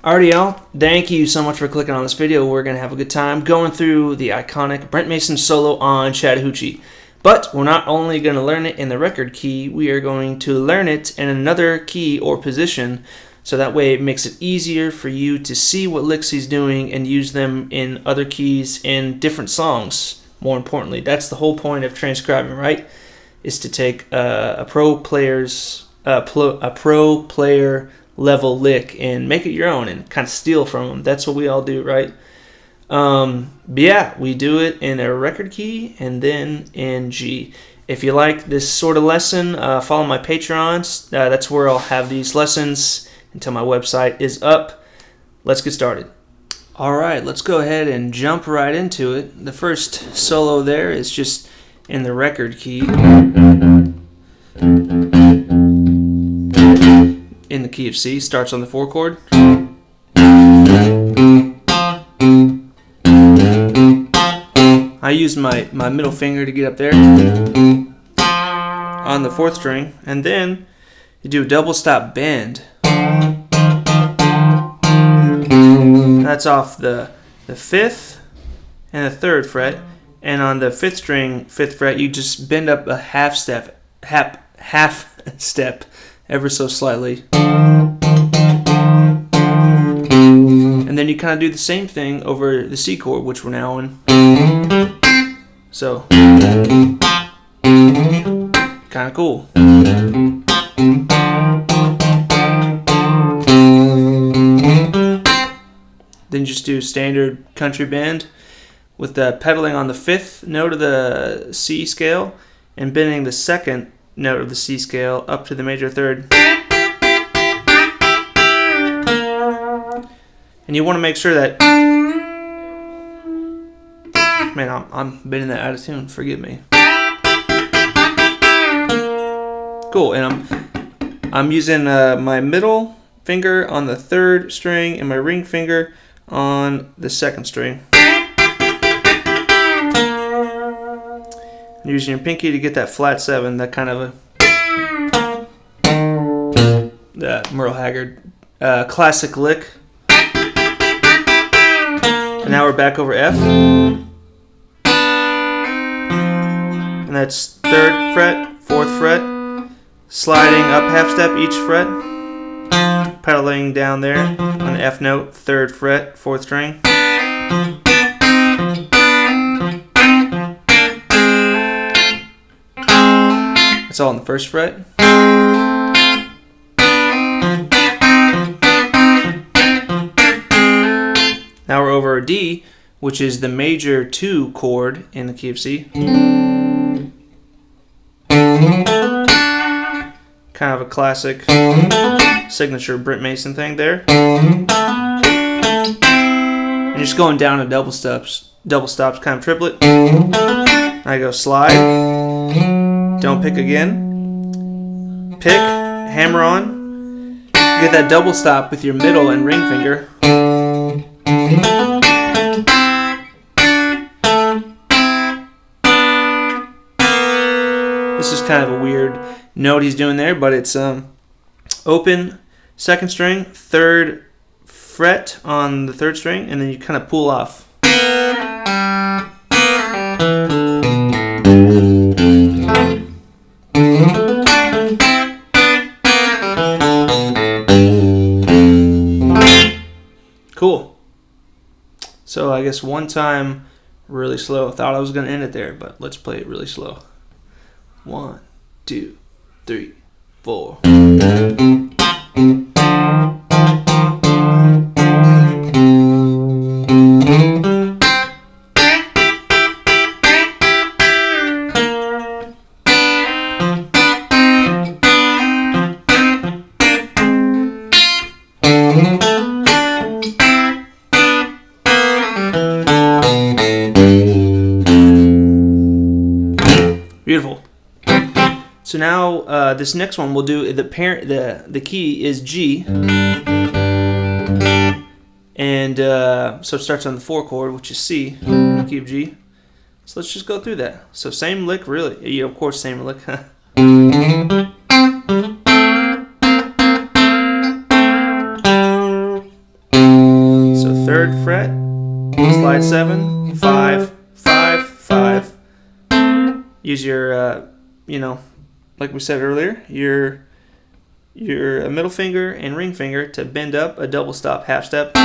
Alrighty, y'all. Thank you so much for clicking on this video. We're going to have a good time going through the iconic Brent Mason solo on Chattahooche. But we're not only going to learn it in the record key, we are going to learn it in another key or position, so that way it makes it easier for you to see what licks he's doing and use them in other keys in different songs. More importantly, that's the whole point of transcribing, right? Is to take a pro player level lick and make it your own and kind of steal from them. That's what we all do, right? But yeah, we do it in a record key and then in G. If you like this sort of lesson, follow my Patreons. That's where I'll have these lessons until my website is up. Let's get started. Alright, let's go ahead and jump right into it. The first solo there is just in the record key. In the key of C, starts on the 4 chord. I use my middle finger to get up there on the 4th string, and then you do a double stop bend. That's off the 5th and the 3rd fret, and on the 5th string, 5th fret, you just bend up a half step ever so slightly. And then you kind of do the same thing over the C chord, which we're now in. So, kind of cool. Then just do standard country bend with the pedaling on the 5th note of the C scale and bending the 2nd note of the C scale up to the major 3rd. And you want to make sure that, man, I'm bending that out of tune, forgive me. Cool, and I'm using my middle finger on the 3rd string and my ring finger on the 2nd string. Using your pinky to get that flat 7, that kind of a Merle Haggard classic lick. And now we're back over F. And that's 3rd fret, 4th fret, sliding up half step each fret, pedaling down there on the F note, 3rd fret, 4th string. It's all on the 1st fret. Now we're over a D, which is the major 2 chord in the key of C. Kind of a classic signature Brent Mason thing there. And just going down to double stops, kind of triplet. I go slide. Don't pick again. Pick, hammer on. Get that double stop with your middle and ring finger. This is kind of a weird note he's doing there, but it's open 2nd string, 3rd fret on the 3rd string, and then you kind of pull off. Cool. So I guess one time really slow. Thought I was going to end it there, but let's play it really slow. 1, 2, 3, 4. Beautiful. So now this next one we'll do the key is G, and so it starts on the 4 chord, which is C, key of G. So let's just go through that. So same lick, really. Yeah, of course, same lick. So 3rd fret, slide 7, 5, 5, 5. Use your, like we said earlier, your middle finger and ring finger to bend up a double stop half step.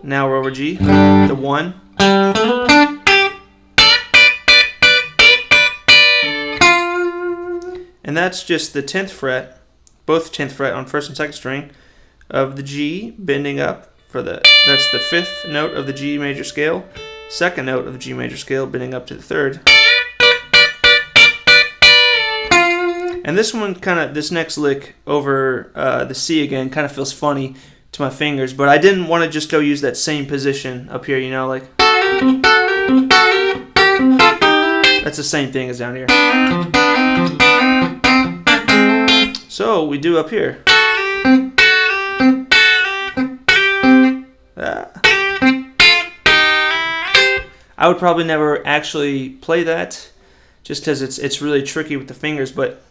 Now we're over G, the 1. And that's just the 10th fret, both 10th fret on 1st and 2nd string of the G, bending up that's the 5th note of the G major scale, 2nd note of the G major scale, bending up to the 3rd. And this one this next lick over the C again kind of feels funny to my fingers, but I didn't want to just go use that same position up here, like that's the same thing as down here. So we do up here. I would probably never actually play that just because it's really tricky with the fingers, but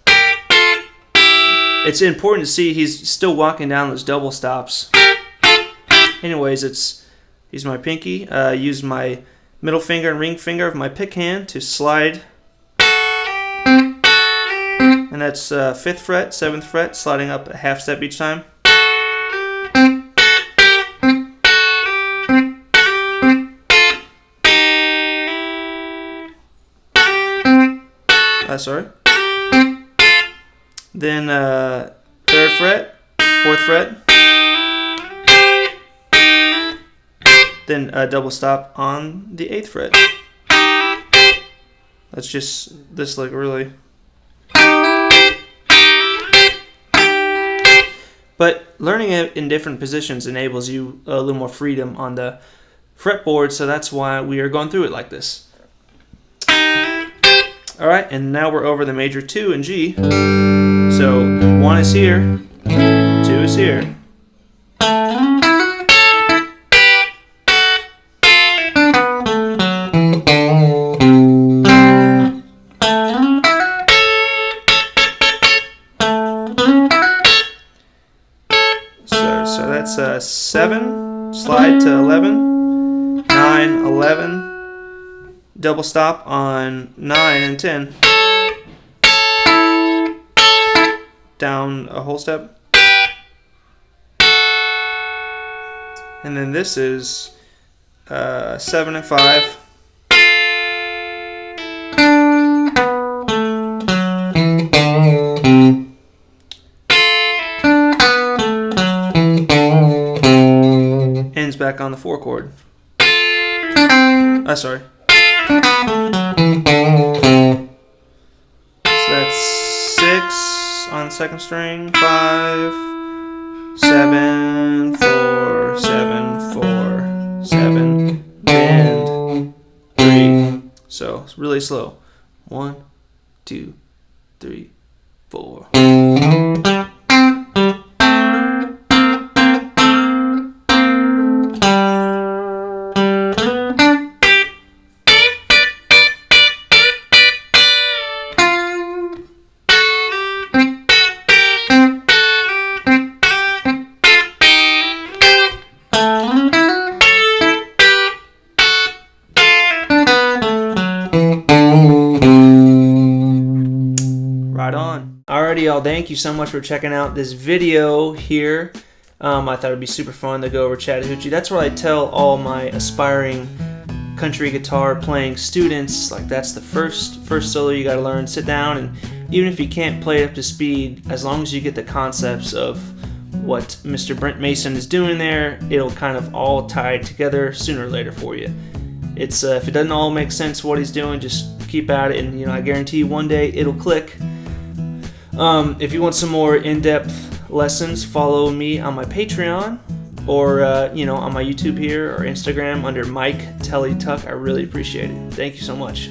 it's important to see he's still walking down those double stops. Anyways, use my pinky, use my middle finger and ring finger of my pick hand to slide. And that's 5th fret, 7th fret, sliding up a half step each time. Sorry. Then 3rd fret, 4th fret. Then a double stop on the 8th fret. That's just this lick, really. But learning it in different positions enables you a little more freedom on the fretboard, so that's why we are going through it like this. Alright, and now we're over the major 2 in G. So 1 is here, 2 is here. So that's 7, slide to 11, 9, 11. Double stop on 9 and 10. Down a whole step. And then this is 7 and 5. Ends back on the 4 chord. Sorry. So that's 6 on the 2nd string, 5, 7, 4, 7, 4, 7, bend, 3. So it's really slow. 1, 2, 3, 4. Alrighty, y'all, thank you so much for checking out this video here. I thought it'd be super fun to go over Chatthooche. That's where I tell all my aspiring country guitar playing students, like, that's the first solo you gotta learn. Sit down, and even if you can't play it up to speed, as long as you get the concepts of what Mr. Brent Mason is doing there, it'll kind of all tie together sooner or later for you. It's if it doesn't all make sense what he's doing, just keep at it, and I guarantee you one day it'll click. If you want some more in-depth lessons, follow me on my Patreon. or on my YouTube here or Instagram under Mike Tele Tuck. I really appreciate it. Thank you so much.